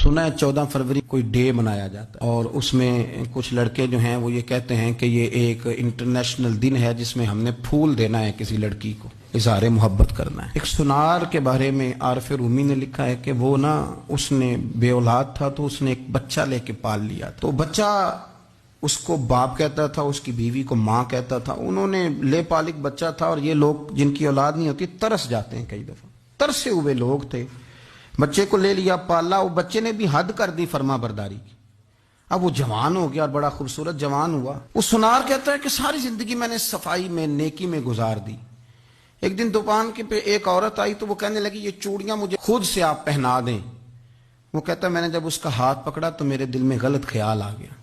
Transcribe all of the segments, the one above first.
सुना है 14 फरवरी कोई डे मनाया जाता है और उसमें कुछ लड़के जो हैं वो ये कहते हैं कि ये एक इंटरनेशनल दिन है जिसमें हमने फूल देना है किसी लड़की को, इज़हार मोहब्बत करना है। एक सुनार के बारे में आरफ रूमी ने लिखा है कि वो ना उसने बे औलाद था तो उसने एक बच्चा लेके पाल लिया। तो बच्चा उसको बाप कहता था, उसकी बीवी को माँ कहता था। उन्होंने ले पालिक बच्चा था और ये लोग जिनकी औलाद नहीं होती तरस जाते हैं, कई दफा तरसे हुए लोग थे। बच्चे को ले लिया, पाला, वो बच्चे ने भी हद कर दी फर्मा बरदारी की। अब वो जवान हो गया और बड़ा खूबसूरत जवान हुआ। वो सुनार कहता है कि सारी जिंदगी मैंने सफाई में, नेकी में गुजार दी। एक दिन दुकान के पे एक औरत आई तो वो कहने लगी ये चूड़ियां मुझे खुद से आप पहना दें। वो कहता है मैंने जब उसका हाथ पकड़ा तो मेरे दिल में गलत ख्याल आ गया,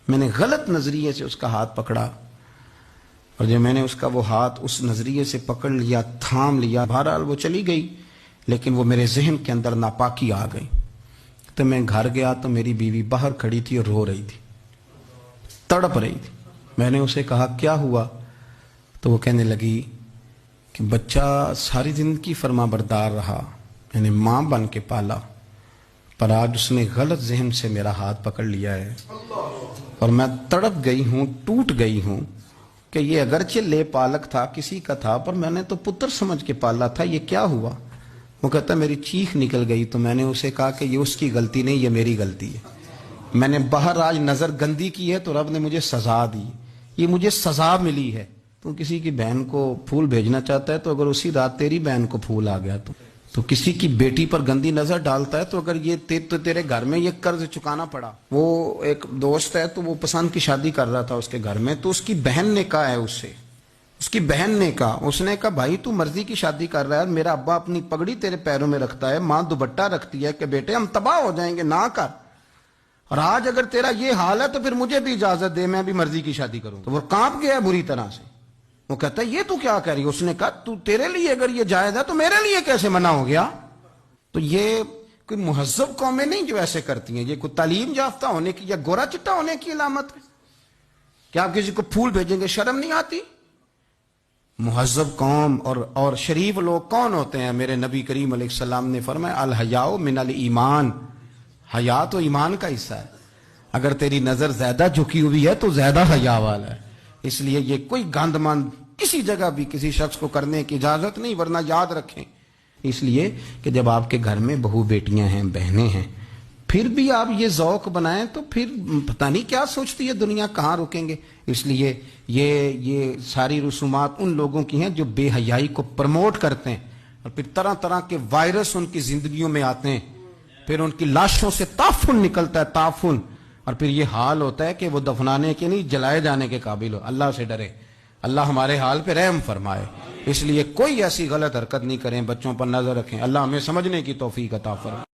मैंने गलत नजरिए से उसका हाथ पकड़ा और जब मैंने उसका वो हाथ उस नजरिए से पकड़ लिया, थाम लिया, बहरहाल वो चली गई, लेकिन वो मेरे जहन के अंदर नापाकी आ गई। तो मैं घर गया तो मेरी बीवी बाहर खड़ी थी और रो रही थी, तड़प रही थी। मैंने उसे कहा क्या हुआ? तो वो कहने लगी कि बच्चा सारी जिंदगी फर्मा बरदार रहा, मैंने माँ बन के पाला, पर आज उसने गलत जहन से मेरा हाथ पकड़ लिया है और मैं तड़प गई हूँ, टूट गई हूँ कि ये अगरचे ले पालक था, किसी का था, पर मैंने तो पुत्र समझ के पाला था, ये क्या हुआ? वो कहता मेरी चीख निकल गई। तो मैंने उसे कहा कि ये उसकी गलती नहीं, ये मेरी गलती है। मैंने बाहर आज नजर गंदी की है तो रब ने मुझे सजा दी, ये मुझे सजा मिली है। तू किसी की बहन को फूल भेजना चाहता है तो अगर उसी रात तेरी बहन को फूल आ गया तो किसी की बेटी पर गंदी नजर डालता है तो अगर ये तेरे घर में ये कर्ज चुकाना पड़ा। वो एक दोस्त है तो वो पसंद की शादी कर रहा था उसके घर में, तो उसकी बहन ने कहा है उससे, उसकी बहन ने कहा, उसने कहा भाई तू मर्जी की शादी कर रहा है, मेरा अब्बा अपनी पगड़ी तेरे पैरों में रखता है, माँ दुपट्टा रखती है कि बेटे हम तबाह हो जाएंगे, ना कर। और आज अगर तेरा ये हाल है तो फिर मुझे भी इजाजत दे, मैं भी मर्जी की शादी करूं। तो वो कांप गया बुरी तरह से। वो कहता है ये तू क्या कह रही है? उसने कहा तू तेरे लिए अगर ये जायज है तो मेरे लिए कैसे मना हो गया? तो ये कोई मुहज्जब कौमें नहीं जो ऐसे करती हैं, ये कोई तालीम याफ्ता होने की या गोरा चिट्टा होने की अलामत है? क्या आप किसी को फूल भेजेंगे? शर्म नहीं आती? मुहज्जब कौम और शरीफ लोग कौन होते हैं? मेरे नबी करीम अलैहिस्सलाम ने फरमाया अल हयाउ मिनल ईमान, हया तो ईमान का हिस्सा है। अगर तेरी नजर ज्यादा झुकी हुई है तो ज्यादा हया वाला है। इसलिए ये कोई गंदमंद किसी जगह भी किसी शख्स को करने की इजाजत नहीं, वरना याद रखें इसलिए कि जब आपके घर में बहू बेटियां हैं, बहनें हैं, फिर भी आप ये ज़ौक बनाएं तो फिर पता नहीं क्या सोचती है दुनिया, कहाँ रुकेंगे। इसलिए ये सारी रसूमात उन लोगों की हैं जो बेहयाई को प्रमोट करते हैं और फिर तरह तरह के वायरस उनकी जिंदगियों में आते हैं, फिर उनकी लाशों से ताफुन निकलता है, ताफुन, और फिर ये हाल होता है कि वो दफनाने के नहीं जलाए जाने के काबिल हो। अल्लाह से डरे, अल्लाह हमारे हाल पे रहम फरमाए। इसलिए कोई ऐसी गलत हरकत नहीं करें, बच्चों पर नजर रखें। अल्लाह हमें समझने की तौफीक अता फरमाए।